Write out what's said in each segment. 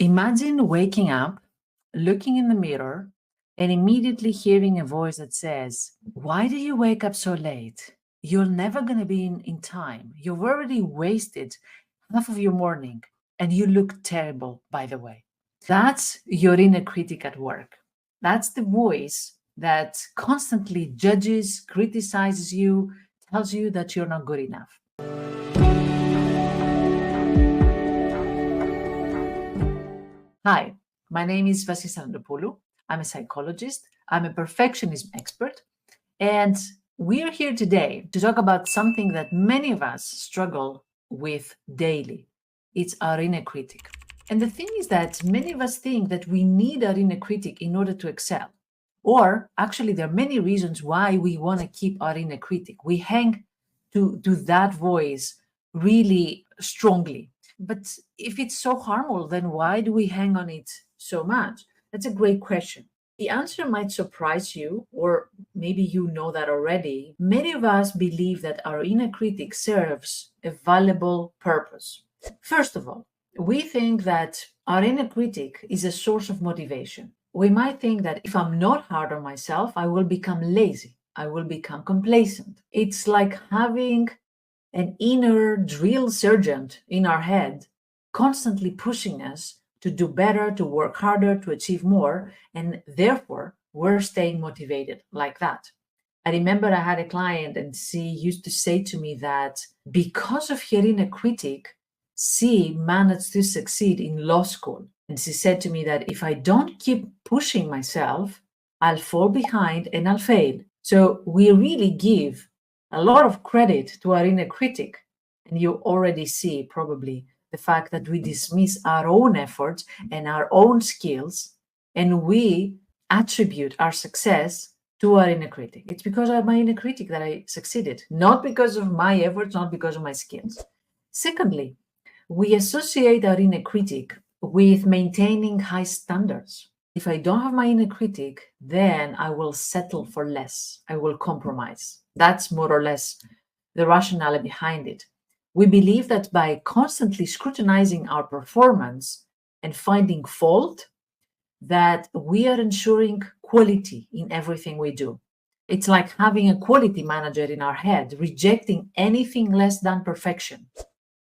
Imagine waking up, looking in the mirror, and immediately hearing a voice that says, "Why did you wake up so late? You're never going to be in time. You've already wasted half of your morning, and you look terrible, by the way." That's your inner critic at work. That's the voice that constantly judges, criticizes you, tells you that you're not good enough. Hi, my name is Vassia. I'm a psychologist. I'm a perfectionism expert. And we're here today to talk about something that many of us struggle with daily. It's our inner critic. And the thing is that many of us think that we need our inner critic in order to excel. Or actually, there are many reasons why we want to keep our inner critic. We hang to that voice really strongly. But if it's so harmful, then why do we hang on it so much? That's a great question. The answer might surprise you, or maybe you know that already. Many of us believe that our inner critic serves a valuable purpose. First of all, we think that our inner critic is a source of motivation. We might think that if I'm not hard on myself, I will become lazy. I will become complacent. It's like having an inner drill sergeant in our head, constantly pushing us to do better, to work harder, to achieve more, and therefore we're staying motivated like that. I remember I had a client and she used to say to me that because of her inner critic, she managed to succeed in law school. And she said to me that if I don't keep pushing myself, I'll fall behind and I'll fail. So we really give a lot of credit to our inner critic. And you already see probably the fact that we dismiss our own efforts and our own skills, and we attribute our success to our inner critic. It's because of my inner critic that I succeeded, not because of my efforts, not because of my skills. Secondly, we associate our inner critic with maintaining high standards. If I don't have my inner critic, then I will settle for less. I will compromise. That's more or less the rationale behind it. We believe that by constantly scrutinizing our performance and finding fault, that we are ensuring quality in everything we do. It's like having a quality manager in our head, rejecting anything less than perfection.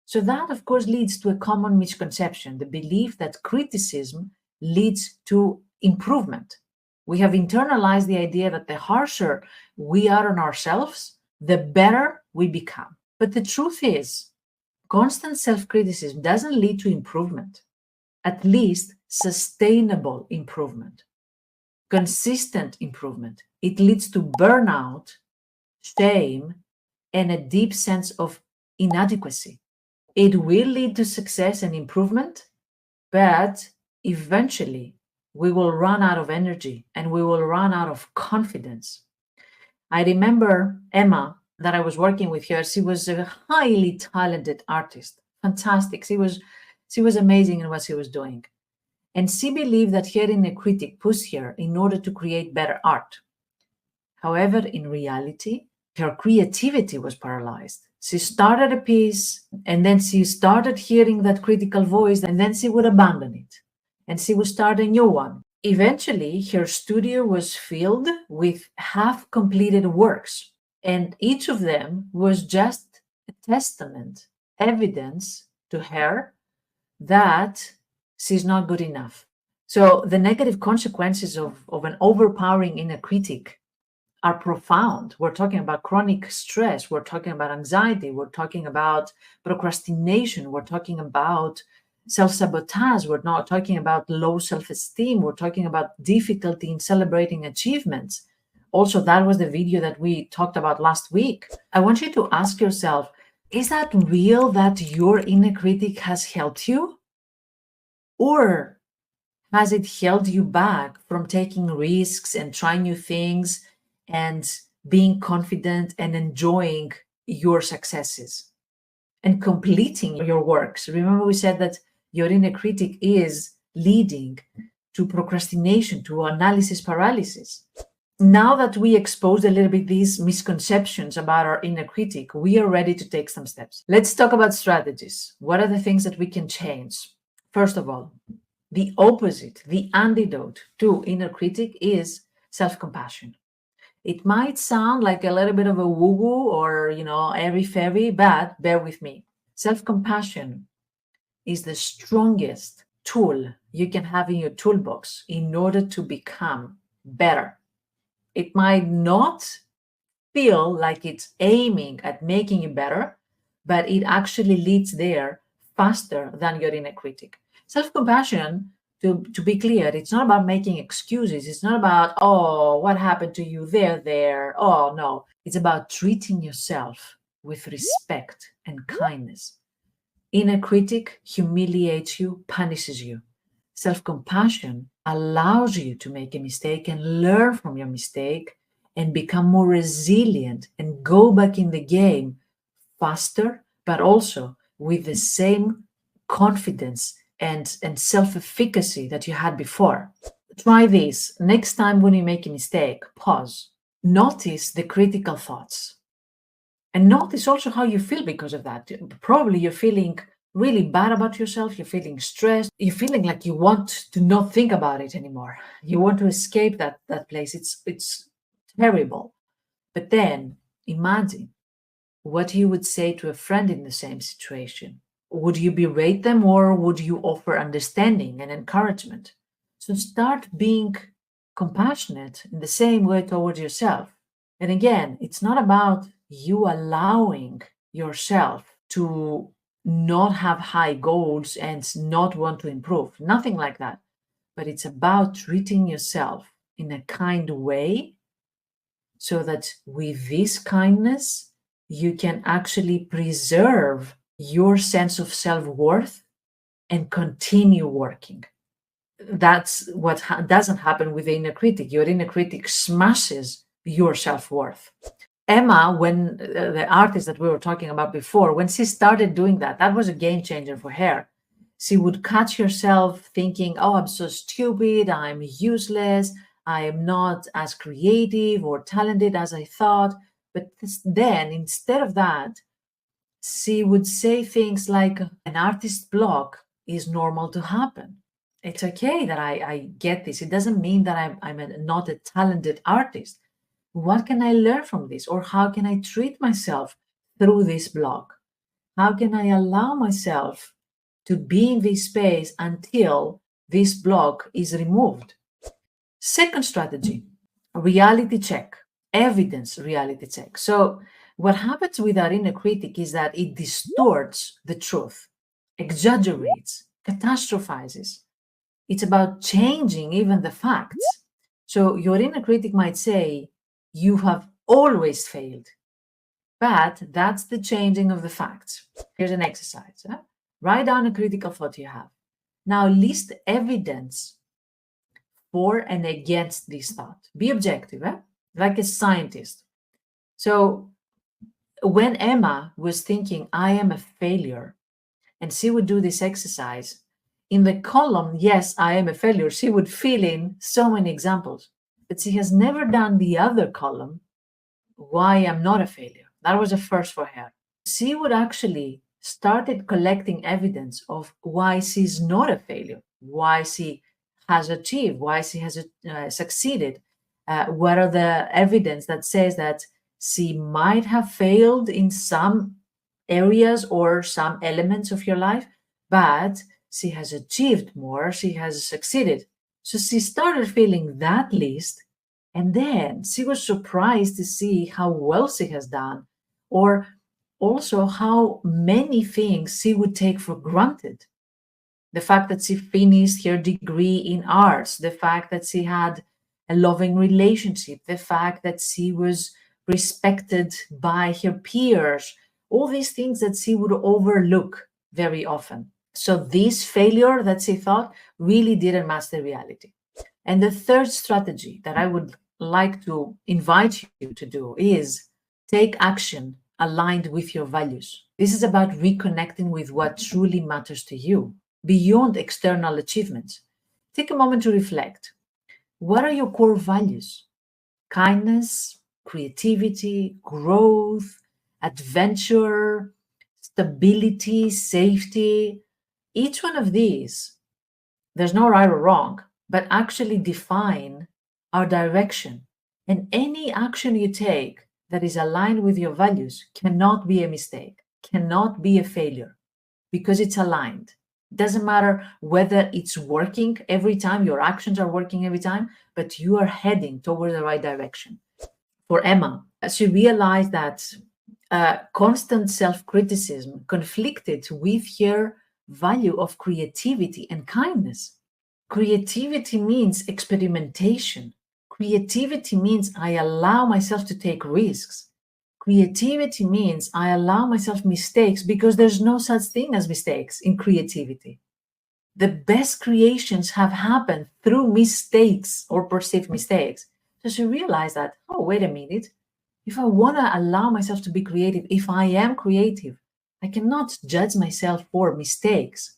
So that, of course, leads to a common misconception, the belief that criticism leads to improvement. We have internalized the idea that the harsher we are on ourselves, the better we become. But the truth is, constant self-criticism doesn't lead to improvement, at least sustainable improvement, consistent improvement. It leads to burnout, shame, and a deep sense of inadequacy. It will lead to success and improvement, but eventually we will run out of energy and we will run out of confidence. I remember Emma, that I was working with her. She was a highly talented artist, fantastic. She was amazing in what she was doing. And she believed that her inner critic pushed her in order to create better art. However, in reality, her creativity was paralyzed. She started a piece and then she started hearing that critical voice and then she would abandon it and she would start a new one. Eventually, her studio was filled with half-completed works, and each of them was just a testament, evidence to her that she's not good enough. So the negative consequences of an overpowering inner critic are profound. We're talking about chronic stress. We're talking about anxiety. We're talking about procrastination. We're talking about self-sabotage. We're not talking about low self-esteem. We're talking about difficulty in celebrating achievements. Also, that was the video that we talked about last week. I want you to ask yourself, is that real that your inner critic has helped you? Or has it held you back from taking risks and trying new things and being confident and enjoying your successes and completing your works? Remember, we said that your inner critic is leading to procrastination, to analysis paralysis. Now that we exposed a little bit these misconceptions about our inner critic, we are ready to take some steps. Let's talk about strategies. What are the things that we can change? First of all, The opposite, the antidote to inner critic is self-compassion. It might sound like a little bit of a woo-woo or, airy-fairy, but bear with me. Self-compassion is the strongest tool you can have in your toolbox in order to become better. It might not feel like it's aiming at making you better, but it actually leads there faster than your inner critic. Self compassion, to be clear, it's not about making excuses. It's not about, oh, what happened to you there. Oh, no. It's about treating yourself with respect and kindness. Inner critic humiliates you, punishes you. Self compassion allows you to make a mistake and learn from your mistake and become more resilient and go back in the game faster, but also with the same confidence and self efficacy that you had before. Try this. Next time when you make a mistake, pause. Notice the critical thoughts. And notice also how you feel because of that. Probably you're feeling really bad about yourself. You're feeling stressed. You're feeling like you want to not think about it anymore. You want to escape that place. It's terrible. But then imagine what you would say to a friend in the same situation. Would you berate them or would you offer understanding and encouragement? So start being compassionate in the same way towards yourself. And again, it's not about you allowing yourself to not have high goals and not want to improve. Nothing like that. But it's about treating yourself in a kind way so that with this kindness, you can actually preserve your sense of self-worth and continue working. That's what doesn't happen with the inner critic. Your inner critic smashes your self-worth. Emma, when the artist that we were talking about before, when she started doing that, that was a game changer for her. She would catch herself thinking, oh, I'm so stupid, I'm useless, I am not as creative or talented as I thought. But then, instead of that, she would say things like, an artist block is normal to happen. It's okay that I get this. It doesn't mean that I'm not a talented artist. What can I learn from this? Or how can I treat myself through this block? How can I allow myself to be in this space until this block is removed? Second strategy, reality check, evidence reality check. So, what happens with our inner critic is that it distorts the truth, exaggerates, catastrophizes. It's about changing even the facts. So, your inner critic might say, you have always failed, but that's the changing of the facts. Here's an exercise. Write down a critical thought you have. Now list evidence for and against this thought. Be objective, like a scientist. So when Emma was thinking, I am a failure, and she would do this exercise, in the column, yes, I am a failure, she would fill in so many examples. But she has never done the other column, why I'm not a failure. That was a first for her. She would actually started collecting evidence of why she's not a failure, why she has achieved, why she has succeeded. What are the evidence that says that she might have failed in some areas or some elements of your life, but she has achieved more, she has succeeded. So she started filling that list, and then she was surprised to see how well she has done, or also how many things she would take for granted. The fact that she finished her degree in arts, the fact that she had a loving relationship, the fact that she was respected by her peers, all these things that she would overlook very often. So this failure that she thought really didn't match the reality. And the third strategy that I would like to invite you to do is take action aligned with your values. This is about reconnecting with what truly matters to you beyond external achievements. Take a moment to reflect. What are your core values? Kindness, creativity, growth, adventure, stability, safety. Each one of these There's no right or wrong, but actually define our direction. And any action you take that is aligned with your values cannot be a mistake, cannot be a failure, because it's aligned. Doesn't matter whether it's working every time, your actions are working every time, but you are heading toward the right direction. For Emma, she realized that constant self criticism conflicted with her value of creativity and kindness. Creativity means experimentation. Creativity means I allow myself to take risks. Creativity means I allow myself mistakes because there's no such thing as mistakes in creativity. The best creations have happened through mistakes or perceived mistakes. So she realized that, oh, wait a minute. If I want to allow myself to be creative, if I am creative, I cannot judge myself for mistakes.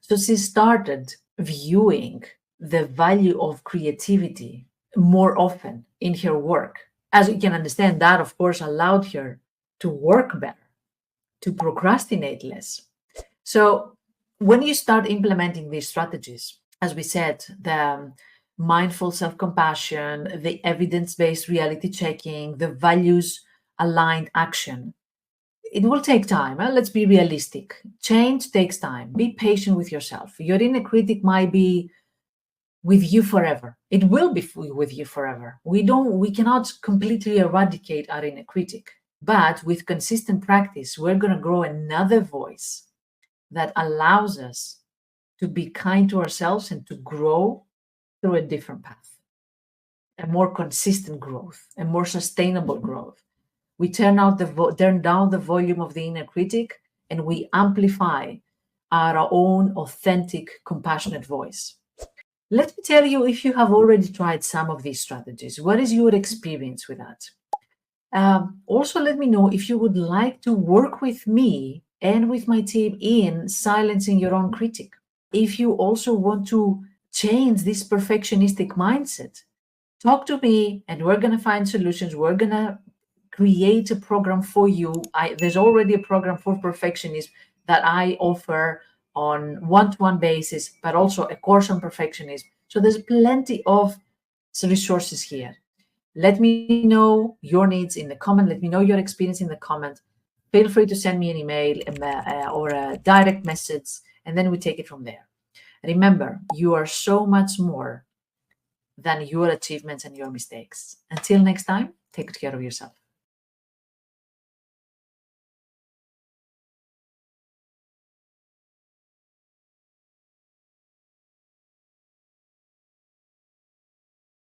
So she started viewing the value of creativity more often in her work. As you can understand, that of course allowed her to work better, to procrastinate less. So when you start implementing these strategies, as we said, the mindful self compassion, the evidence based reality checking, the values aligned action, it will take time. Let's be realistic. Change takes time. Be patient with yourself. Your inner critic might be with you forever. It will be with you forever. We cannot completely eradicate our inner critic, but with consistent practice, we're going to grow another voice that allows us to be kind to ourselves and to grow through a different path, a more consistent growth, a more sustainable growth. We turn down the volume of the inner critic and we amplify our own authentic, compassionate voice. Let me tell you, if you have already tried some of these strategies, what is your experience with that? Also, let me know if you would like to work with me and with my team in silencing your own critic. If you also want to change this perfectionistic mindset, talk to me and we're going to find solutions. We're going to create a program for you. There's already a program for perfectionism that I offer on one-to-one basis, but also a course on perfectionism. So there's plenty of resources here. Let me know your needs in the comment. Let me know your experience in the comment. Feel free to send me an email or a direct message, and then we take it from there. Remember, you are so much more than your achievements and your mistakes. Until next time, take care of yourself.